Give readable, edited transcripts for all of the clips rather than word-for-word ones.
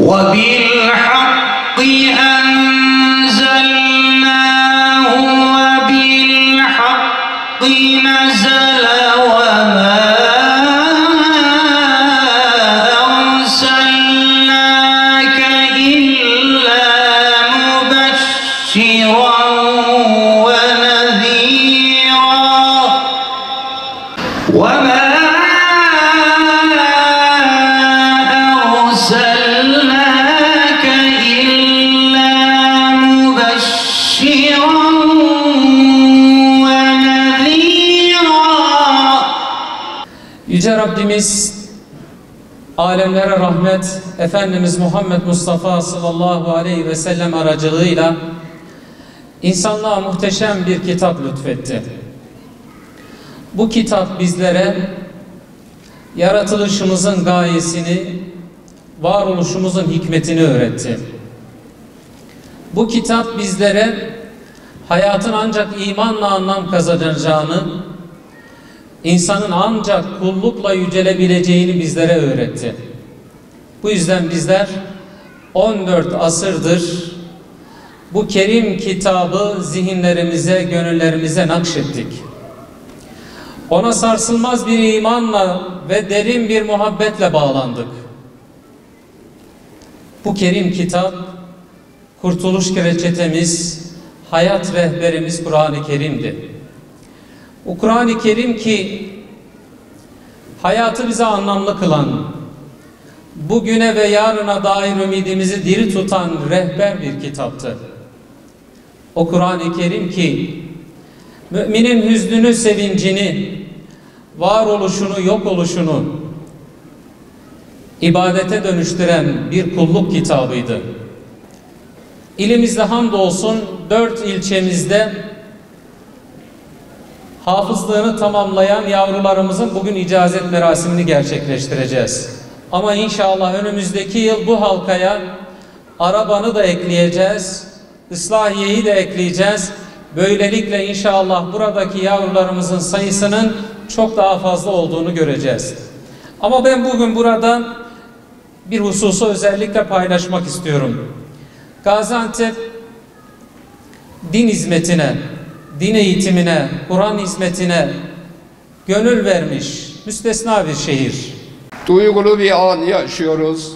وبالحق أنزلناه وبالحق نزل وما أرسلناك إلا مبشرا ونذيرا وما Yüce Rabbimiz alemlere rahmet Efendimiz Muhammed Mustafa sallallahu aleyhi ve sellem aracılığıyla insanlığa muhteşem bir kitap lütfetti. Bu kitap bizlere yaratılışımızın gayesini, varoluşumuzun hikmetini öğretti. Bu kitap bizlere hayatın ancak imanla anlam kazanacağını, İnsanın ancak kullukla yücelebileceğini bizlere öğretti. Bu yüzden bizler 14 asırdır bu kerim kitabı zihinlerimize, gönüllerimize nakşettik. Ona sarsılmaz bir imanla ve derin bir muhabbetle bağlandık. Bu kerim kitap, kurtuluş reçetemiz, hayat rehberimiz Kur'an-ı Kerim'di. O Kur'an-ı Kerim ki hayatı bize anlamlı kılan, bugüne ve yarına dair ümidimizi diri tutan rehber bir kitaptı. O Kur'an-ı Kerim ki müminin hüznünü, sevincini, varoluşunu, yok oluşunu ibadete dönüştüren bir kulluk kitabıydı. İlimizde hamdolsun 4 ilçemizde hafızlığını tamamlayan yavrularımızın bugün icazet merasimini gerçekleştireceğiz. Ama inşallah önümüzdeki yıl bu halkaya arabanı da ekleyeceğiz, ıslahiyeyi de ekleyeceğiz. Böylelikle inşallah buradaki yavrularımızın sayısının çok daha fazla olduğunu göreceğiz. Ama ben bugün burada bir hususu özellikle paylaşmak istiyorum. Gaziantep din hizmetine, din eğitimine, Kur'an hizmetine gönül vermiş müstesna bir şehir. Duygulu bir an yaşıyoruz.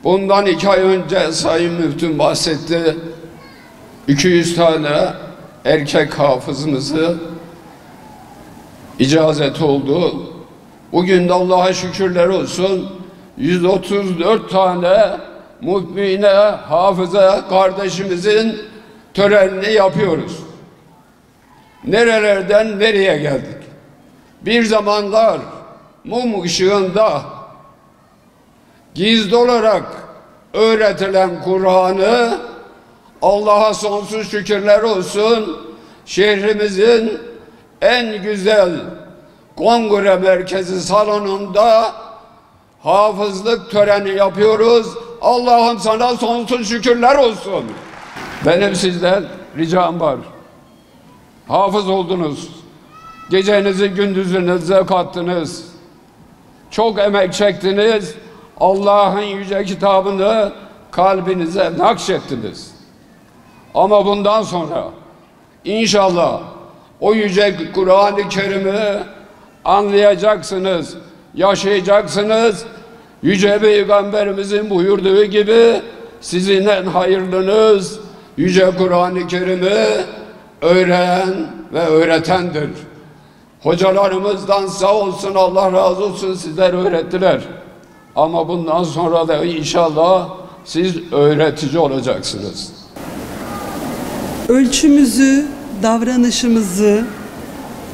Bundan 2 ay önce Sayın Müftüm bahsetti. 200 tane erkek hafızımızı icazet oldu. Bugün de Allah'a şükürler olsun 134 tane mu'mine hafıza kardeşimizin törenini yapıyoruz. Nerelerden nereye geldik? Bir zamanlar mum ışığında gizli olarak öğretilen Kur'an'ı Allah'a sonsuz şükürler olsun şehrimizin en güzel kongre merkezi salonunda hafızlık töreni yapıyoruz. Allah'ım sana sonsuz şükürler olsun. Benim sizden ricam var. Hafız oldunuz. Gecenizi gündüzünüze kattınız. Çok emek çektiniz. Allah'ın yüce kitabını kalbinize nakşettiniz. Ama bundan sonra inşallah o yüce Kur'an-ı Kerim'i anlayacaksınız, yaşayacaksınız. Yüce Peygamberimizin buyurduğu gibi sizin en hayırlınız Yüce Kur'an-ı Kerim'i öğrenen ve öğretendir. Hocalarımızdan sağ olsun, Allah razı olsun, sizler öğrettiler. Ama bundan sonra da inşallah siz öğretici olacaksınız. Ölçümüzü, davranışımızı,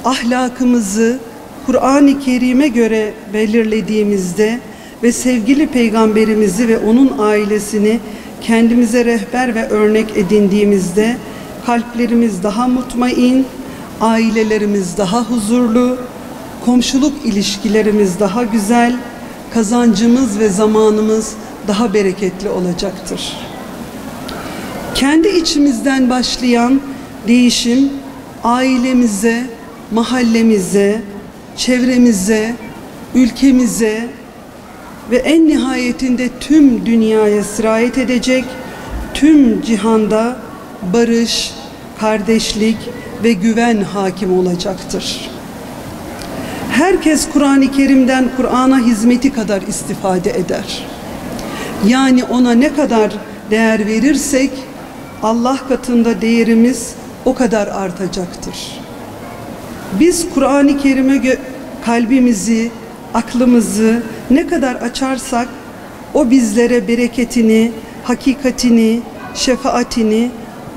ahlakımızı Kur'an-ı Kerim'e göre belirlediğimizde ve sevgili Peygamberimizi ve onun ailesini kendimize rehber ve örnek edindiğimizde kalplerimiz daha mutmain, ailelerimiz daha huzurlu, komşuluk ilişkilerimiz daha güzel, kazancımız ve zamanımız daha bereketli olacaktır. Kendi içimizden başlayan değişim ailemize, mahallemize, çevremize, ülkemize ve en nihayetinde tüm dünyaya sirayet edecek, tüm cihanda barış, kardeşlik ve güven hakim olacaktır. Herkes Kur'an-ı Kerim'den Kur'an'a hizmeti kadar istifade eder. Yani ona ne kadar değer verirsek Allah katında değerimiz o kadar artacaktır. Biz Kur'an-ı Kerim'e kalbimizi, aklımızı ne kadar açarsak o bizlere bereketini, hakikatini, şefaatini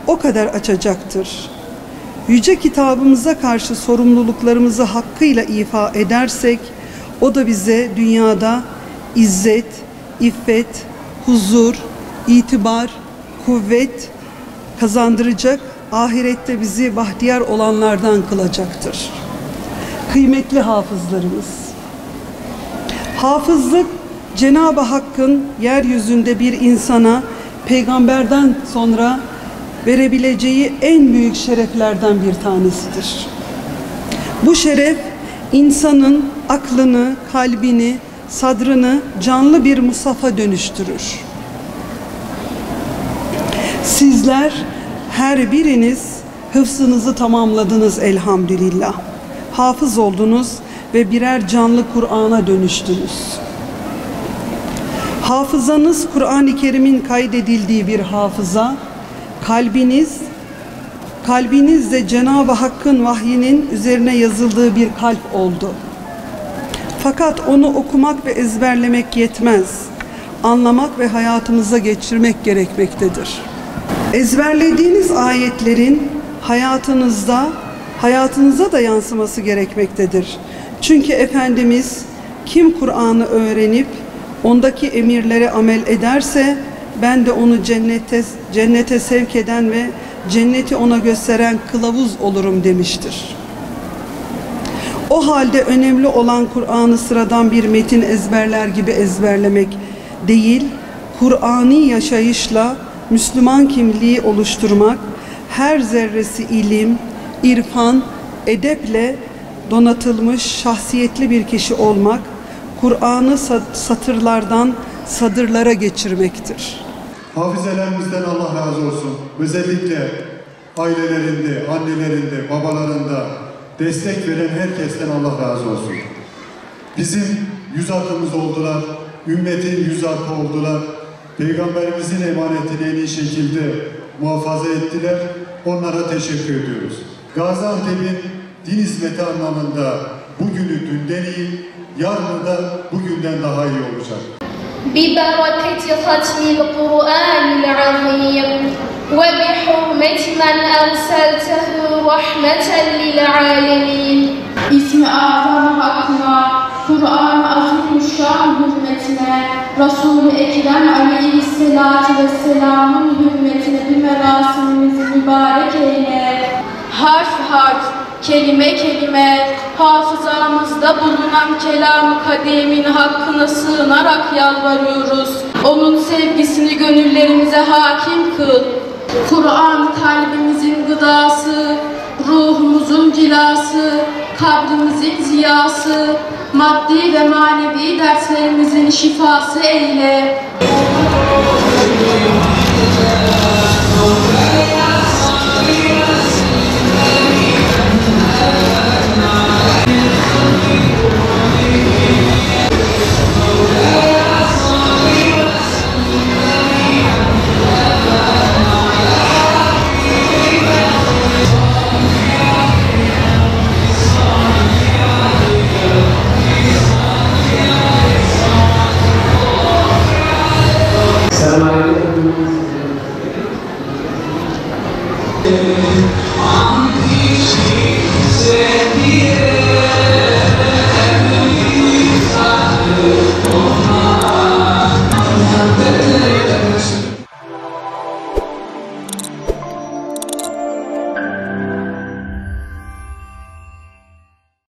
o kadar açacaktır. Yüce kitabımıza karşı sorumluluklarımızı hakkıyla ifa edersek o da bize dünyada izzet, iffet, huzur, itibar, kuvvet kazandıracak, ahirette bizi bahtiyar olanlardan kılacaktır. Kıymetli hafızlarımız, hafızlık Cenab-ı Hakk'ın yeryüzünde bir insana peygamberden sonra verebileceği en büyük şereflerden bir tanesidir. Bu şeref insanın aklını, kalbini, sadrını canlı bir mushafa dönüştürür. Sizler her biriniz hıfzınızı tamamladınız elhamdülillah. Hafız oldunuz ve birer canlı Kur'an'a dönüştünüz. Hafızanız Kur'an-ı Kerim'in kaydedildiği bir hafıza, kalbiniz de Cenab-ı Hakk'ın vahyinin üzerine yazıldığı bir kalp oldu. Fakat onu okumak ve ezberlemek yetmez. Anlamak ve hayatımıza geçirmek gerekmektedir. Ezberlediğiniz ayetlerin hayatınıza da yansıması gerekmektedir. Çünkü Efendimiz kim Kur'an'ı öğrenip ondaki emirlere amel ederse ben de onu cennete sevk eden ve cenneti ona gösteren kılavuz olurum demiştir. O halde önemli olan Kur'an'ı sıradan bir metin ezberler gibi ezberlemek değil, Kur'ani yaşayışla Müslüman kimliği oluşturmak, her zerresi ilim, irfan, edeple donatılmış şahsiyetli bir kişi olmak, Kur'an'ı satırlardan sadırlara geçirmektir. Hafizelerimizden Allah razı olsun. Özellikle ailelerinde, annelerinde, babalarında destek veren herkesten Allah razı olsun. Bizim yüz akımız oldular, ümmetin yüz akı oldular. Peygamberimizin emanetini en iyi şekilde muhafaza ettiler. Onlara teşekkür ediyoruz. Gaziantep'in din hizmeti anlamında bugünü dünden iyi, yarını da bugünden daha iyi olacak. ببركة ختم القرآن العظيم وبحرمة من أرسلته رحمة للعالمين. İsmi azam hakkına, Kur'an-ı Azimüşşan hürmetine, Resul-i Ekrem aleyhisselatu vesselamın hürmetine bir merasimimizi mübarek eyle. Harf harf, kelime kelime, hafızamızda bulunan kelam-ı kademin hakkına sığınarak yalvarıyoruz. Onun sevgisini gönüllerimize hakim kıl. Kur'an kalbimizin gıdası, ruhumuzun cilası, kabrimizin ziyası, maddi ve manevi derslerimizin şifası eyle.